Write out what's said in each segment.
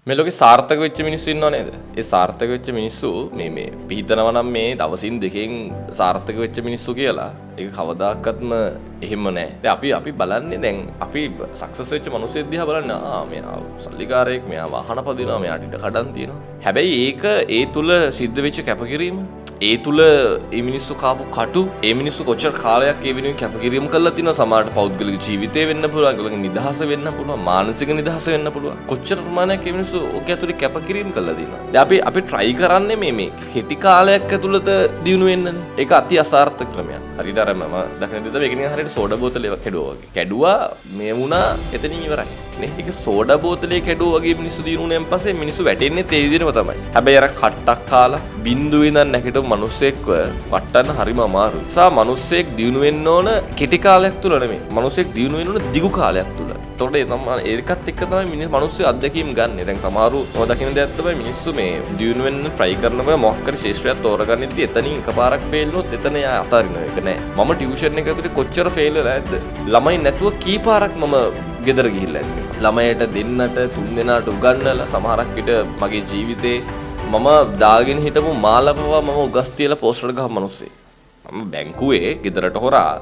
මේ ලෝකේ සාර්ථක වෙච්ච මිනිස්සු ඉන්නව නේද? ඒ සාර්ථක වෙච්ච මිනිස්සු මේ පිහිටනවා නම් මේ දවසින් දෙකෙන් සාර්ථක වෙච්ච මිනිස්සු කියලා ඒක කවදාකත්ම එහෙම නෑ. දැන් අපි බලන්නේ දැන් අපි සක්සස් වෙච්ච මිනිස්සු දිහා බලන්න මෙයා සල්ලිකාරයෙක්, මෙයා වාහන පදිනවා, මෙයාට ඉඩ කඩන් තියෙනවා. හැබැයි ඒක ඒ තුල සිද්ධ වෙච්ච කැපකිරීම, ඒ තුල ඒ මිනිස්සු කාපු කටු, ඒ මිනිස්සු කොච්චර කාලයක් ඒ වෙනුවෙන් කැපකිරීම කරලා තිනවා. සමහරට පෞද්ගලික ජීවිතේ වෙන්න පුළුවන්, ඒගොල්ලන්ගේ නිදහස වෙන්න පුළුවන්, මානසික නිදහස වෙන්න පුළුවන්. කොච්චර ප්‍රමාණයක් ඒ මිනිස්සු ඔක ඇතුලේ කැපකිරීම කරලා දිනවා. දැන් අපි try කරන්නේ මේ කෙටි කාලයක් ඇතුළත දිනු වෙන්නනේ. ඒක අති අසාර්ථක ක්‍රමයක්. හරියට අර මම දකින දේ තමයි ඒක නිකන් හරියට සෝඩා බෝතලයක් කැඩුවා වගේ. කැඩුවා මේ වුණා එතනින් ඉවරයි. නේ? ඒක සෝඩා බෝතලේ කැඩුවා වගේ මිනිස්සු දිනුනෙන් පස්සේ මිනිස්සු වැටෙන්නේ ඒ විදිහටම තමයි. හැබැයි අර කට්ටක් කාලා බින්දුවේ ඉඳන් නැගිටපු මිනිස්සෙක්ව වටන්න හරිම අමාරුයි. සා මිනිස්සෙක් දිනු වෙන්න ඕන කෙටි කාලයක් තුල නෙමෙයි. මිනිස්සෙක් දිනු වෙන්න ඕන දිගු කාලයක් තුල. එතකොට ඒ තමයි ඒකත් එක්ක තමයි මිනිස්සු අත්දැකීම් ගන්න. දැන් සමහරු ඔය දකින්න දෙයක් තමයි මිනිස්සු මේ දිනු වෙන්න try කරනකොට මොකක් හරි ශේෂ්ත්‍රයක් තෝරගන්නෙද්දී එතනින් එකපාරක් ෆේල් වුණොත් එතන යා අතාරිනවා. ඒක නෑ. මම ටියුෂන් එක ඇතුලේ කොච්චර ෆේල් වෙලා ඇද්ද? ළමයි නැතුව කී පාරක් මම ගෙදර ගිහිල්ලා ඇද්ද? ළමයට දෙන්නට තුන් දෙනාට උගන්වලා සමහරක් විට මගේ ජීවිතේ මම දාගෙන හිටපු මාළපවා මම උගස් තියලා පෝස්ටර් ගහපු මිනිස්සෙක්. මම බැංකුවේ ගෙදරට හොරා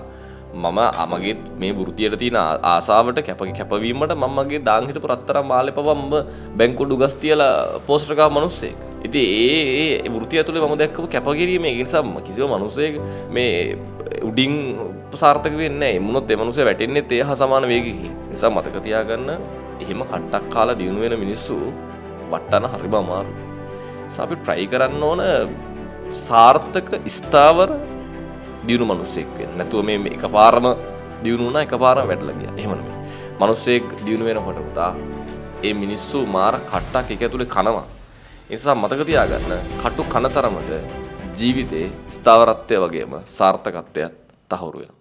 මම මගේ මේ වෘත්තියට තියෙන ආසාවට කැපවීමට මම මගේ දාන් හිටපු රත්තරන් මාළපවා මම බැංකුවට උගස් තියලා පෝස්ටර් ගහපු මිනිස්සෙක්. ඉතින් ඒ වෘත්තිය ඇතුලේ මම දැක්කපු කැපකිරීම ඒ නිසා කිසිම මිනිසෙක් මේ උඩින් සාර්ථක වෙන්නේ නැහැ. මොනොත් ඒ මිනිස්සු වැටෙන්නේ ඒ හා සමාන වේගයකින්. නිසා මතක තියාගන්න එහෙම කට්ටක් කාලා දිනු වෙන මිනිස්සු වට්ටන හරිම අමාරුයි. අපි try කරන්න ඕන සාර්ථක ස්ථාවර දියුණු මිනිස්සෙක් වෙන්න. නැතුව මේ එකපාරම දියුණු වුණා එකපාරම වැටලා ගියා. එහෙම නෙමෙයි. මිනිස්සෙක් දියුණු වෙනකොට උදා ඒ මිනිස්සු මාර කට්ටක් එක ඇතුලේ කනවා. ඒ නිසා මතක තියාගන්න කටු කන තරමට ජීවිතේ ස්ථාවරත්වය වගේම සාර්ථකත්වයක් තහවුරු වෙනවා.